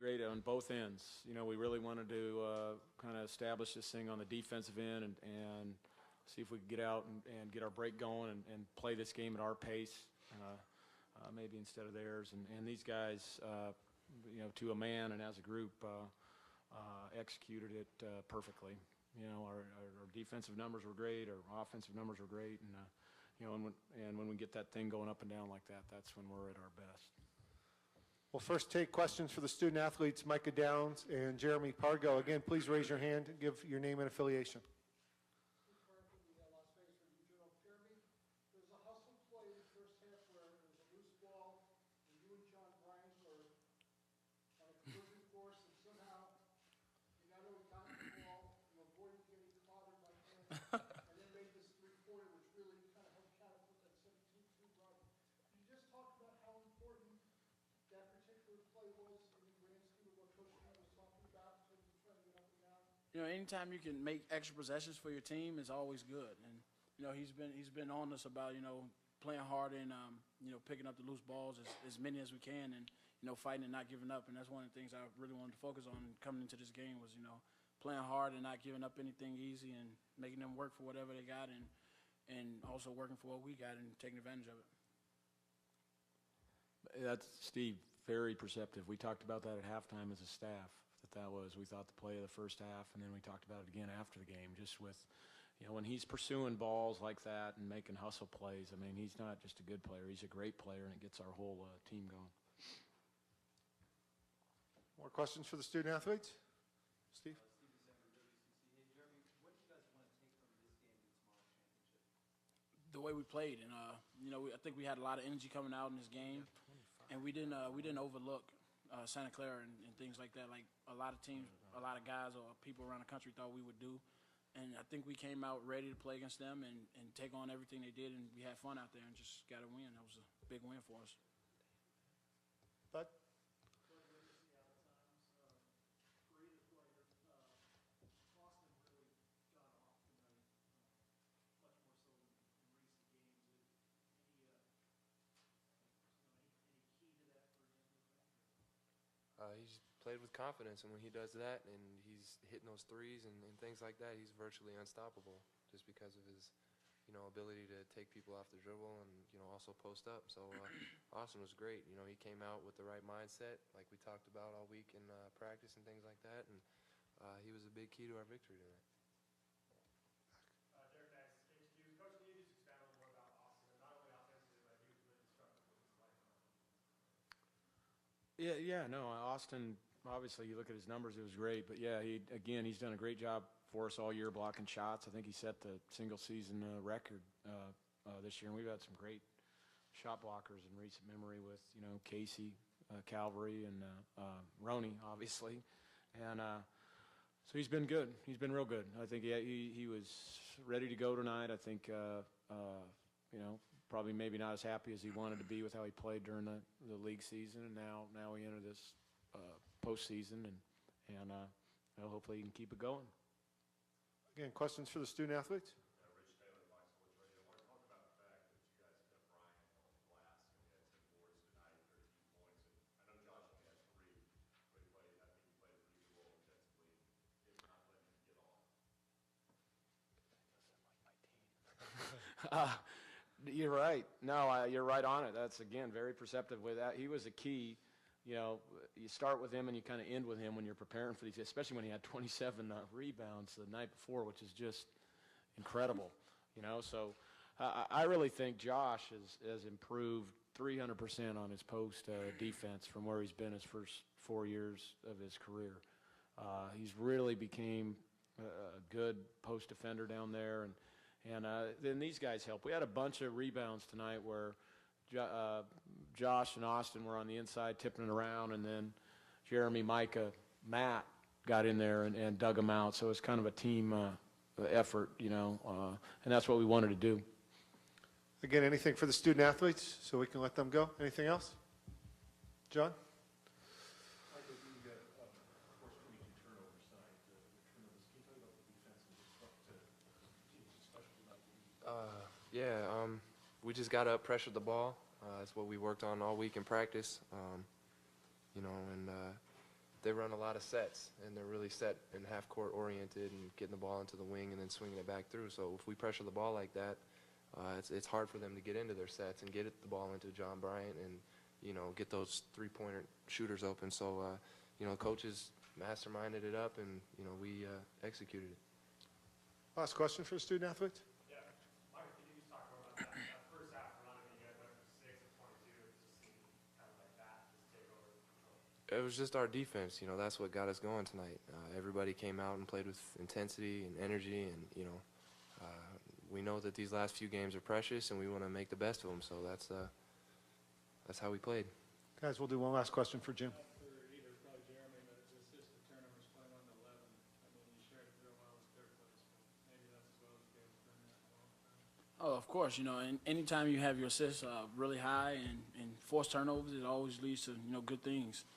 Great on both ends. You know, we really wanted to kind of establish this thing on the defensive end and see if we could get out and get our break going and play this game at our pace, maybe instead of theirs. And these guys, you know, to a man and as a group, executed it perfectly. You know, our defensive numbers were great, our offensive numbers were great, and you know, and when we get that thing going up and down like that, that's when we're at our best. We'll first take questions for the student athletes, Micah Downs and Jeremy Pargo. Again, please raise your hand and give your name and affiliation. There's a hustle play in the first half where there was a loose ball, and you and John Bryant were on a collision course, and somehow you not only got the ball, you avoided getting clobbered by him, and then made this three-pointer, which really kind of helped catapult that 17-2 run. Can you just talk about how important that particular play was in the grand scheme of what Coach Lee was talking about in terms of trying to get up and down? You know, anytime you can make extra possessions for your team is always good. And you know, he's been on us about, you know, playing hard and you know, picking up the loose balls as many as we can, and you know, fighting and not giving up. And that's one of the things I really wanted to focus on coming into this game was, you know, playing hard and not giving up anything easy and making them work for whatever they got, and also working for what we got and taking advantage of it. That's, Steve, very perceptive. We talked about that at halftime as a staff, that was, we thought the play of the first half, and then we talked about it again after the game, just with, you know, when he's pursuing balls like that and making hustle plays, I mean, he's not just a good player, he's a great player, and it gets our whole team going. More questions for the student athletes? Steve? Steve December, WCC. Hey, Jeremy, what do you guys want to take from this game to tomorrow's championship? The way we played, and you know, I think we had a lot of energy coming out in this game, and we didn't overlook Santa Clara and things like that, like a lot of teams, a lot of guys or people around the country thought we would do. And I think we came out ready to play against them and take on everything they did, and we had fun out there and just got a win. That was a big win for us. Bud? He's played with confidence, and when he does that and he's hitting those threes and things like that, he's virtually unstoppable just because of his, you know, ability to take people off the dribble and, you know, also post up. So Austin was great. You know, he came out with the right mindset, like we talked about all week in practice and things like that, and he was a big key to our victory tonight. Yeah, no, Austin, obviously you look at his numbers, it was great, but yeah, he's done a great job for us all year blocking shots. I think he set the single season record this year, and we've had some great shot blockers in recent memory with, you know, Casey, Calvary, and Roney, obviously, and so he's been good. He's been real good. I think he was ready to go tonight. I think, you know, probably maybe not as happy as he wanted to be with how he played during the league season, and now we enter this postseason, and well, hopefully he can keep it going. Again, questions for the student athletes? Rich Taylor, Fox Sports Radio. I want to talk about the fact that you guys kept Bryant on the glass. You had 10 boards tonight, 13 points, and I know Josh only had 3, but he played, I think he played a pretty good role defensively, if not letting him get on. You're right. No, you're right on it. That's, again, very perceptive with that. He was a key. You know, you start with him and you kind of end with him when you're preparing for these, especially when he had 27 rebounds the night before, which is just incredible. You know, so I really think Josh has improved 300% on his post defense from where he's been his first 4 years of his career. He's really became a good post defender down there, and then these guys help. We had a bunch of rebounds tonight where Josh and Austin were on the inside tipping it around, and then Jeremy, Micah, Matt got in there and dug them out. So it's kind of a team effort, you know, and that's what we wanted to do. Again, anything for the student athletes so we can let them go? Anything else? John? Michael, you got, of course, 22 turnovers tonight. The turnovers, can you talk about the defense and just what teams special about? Yeah, we just got to pressure the ball. That's what we worked on all week in practice. You know, and they run a lot of sets, and they're really set and half-court oriented and getting the ball into the wing and then swinging it back through. So if we pressure the ball like that, it's hard for them to get into their sets and get the ball into John Bryant and, you know, get those three-pointer shooters open. So, you know, coaches masterminded it up, and, you know, we executed it. Last question for the student athletes? Yeah. Mike, can you just talk more about that first half run? I mean, you guys went from 6 to 22. It just seemed kind of like that, just take over control. It was just our defense. You know, that's what got us going tonight. Everybody came out and played with intensity and energy, and, you know, we know that these last few games are precious, and we want to make the best of them. So that's how we played. Guys, we'll do one last question for Jim. For either probably Jeremy, but it's assist the turnovers 21 to 11. I mean, you shared it real well as third place, but maybe that's as well as you guys have done that in a long time. Oh, of course. You know, and anytime you have your assists really high and forced turnovers, it always leads to, you know, good things.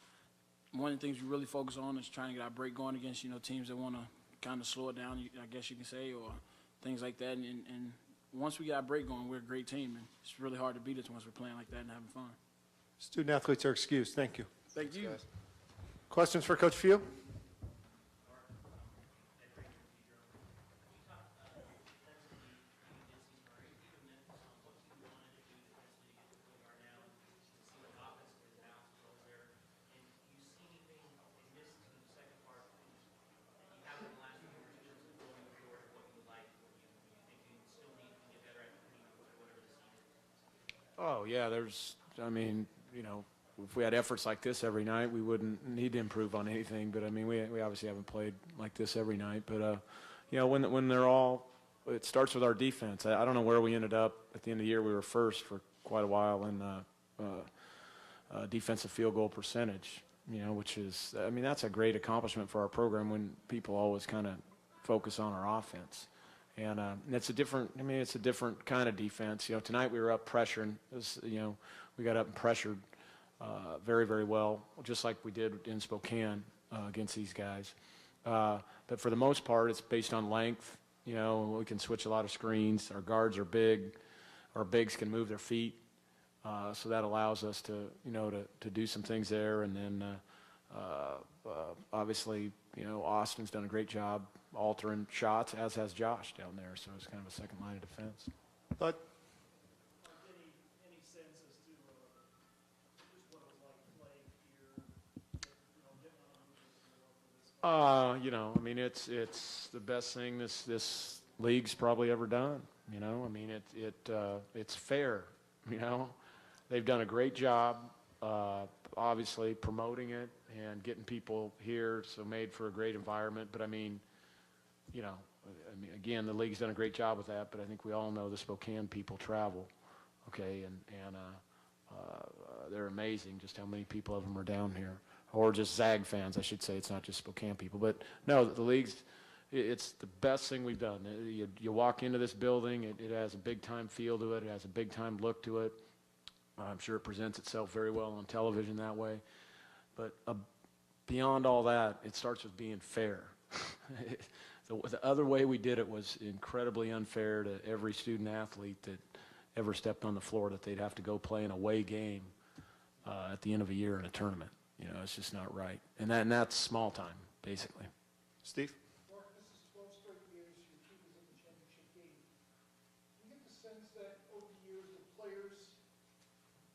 One of the things we really focus on is trying to get our break going against, you know, teams that want to kind of slow it down, I guess you can say, or things like that. And once we get our break going, we're a great team, and it's really hard to beat us once we're playing like that and having fun. Student athletes are excused. Thank you. Thank you. Guys. Questions for Coach Few? Oh, yeah, I mean, you know, if we had efforts like this every night, we wouldn't need to improve on anything. But, I mean, we obviously haven't played like this every night. But, you know, when they're all – it starts with our defense. I don't know where we ended up. At the end of the year, we were first for quite a while in defensive field goal percentage, you know, which is – I mean, that's a great accomplishment for our program when people always kind of focus on our offense. And it's a different kind of defense. You know, tonight we were up pressuring. You know, we got up and pressured very, very well, just like we did in Spokane against these guys. But for the most part, it's based on length. You know, we can switch a lot of screens. Our guards are big. Our bigs can move their feet. So that allows us to, you know, to do some things there. And then obviously, you know, Austin's done a great job altering shots, as has Josh down there. So it's kind of a second line of defense. But Any sense as to just what it was like playing here, you know, getting on the move for this? You know, I mean, it's the best thing this league's probably ever done. You know, I mean, it's fair. You know, they've done a great job, obviously promoting it and getting people here, so made for a great environment. But I mean, you know, again, the league's done a great job with that. But I think we all know the Spokane people travel, okay, and they're amazing. Just how many people of them are down here, or just Zag fans, I should say. It's not just Spokane people, but no, the league's. It's the best thing we've done. You walk into this building, it has a big-time feel to it. It has a big-time look to it. I'm sure it presents itself very well on television that way. But beyond all that, it starts with being fair. The other way we did it was incredibly unfair to every student-athlete that ever stepped on the floor, that they'd have to go play an away game at the end of a year in a tournament. You know, it's just not right. And that's small time, basically. Steve? Mark, this is 12 straight years your team is in the championship game. Do you get the sense that over the years the players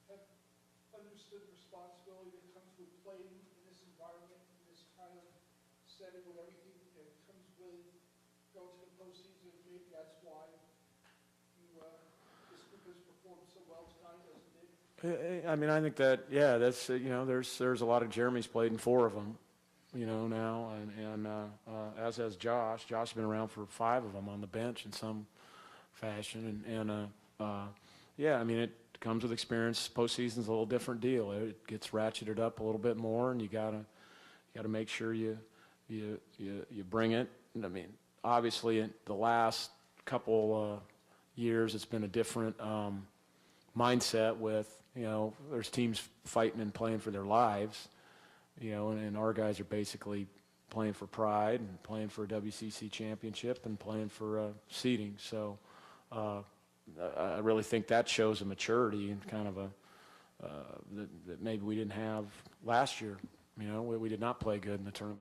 have understood the responsibility that comes with playing in this environment, in this kind of setting with everything that comes with going to the postseason? Maybe that's why this group has performed so well tonight as it did. I mean, I think that, yeah, that's, you know, there's a lot of Jeremy's played in 4 of them, you know, now, and as has Josh. Josh has been around for 5 of them on the bench in some fashion, and yeah, I mean, it comes with experience. Postseason's a little different deal. It gets ratcheted up a little bit more, and you gotta make sure you bring it. And I mean, obviously, in the last couple years, it's been a different mindset with, you know, there's teams fighting and playing for their lives, you know, and our guys are basically playing for pride and playing for a WCC championship and playing for seeding. So I really think that shows a maturity and kind of that maybe we didn't have last year. You know, we did not play good in the tournament.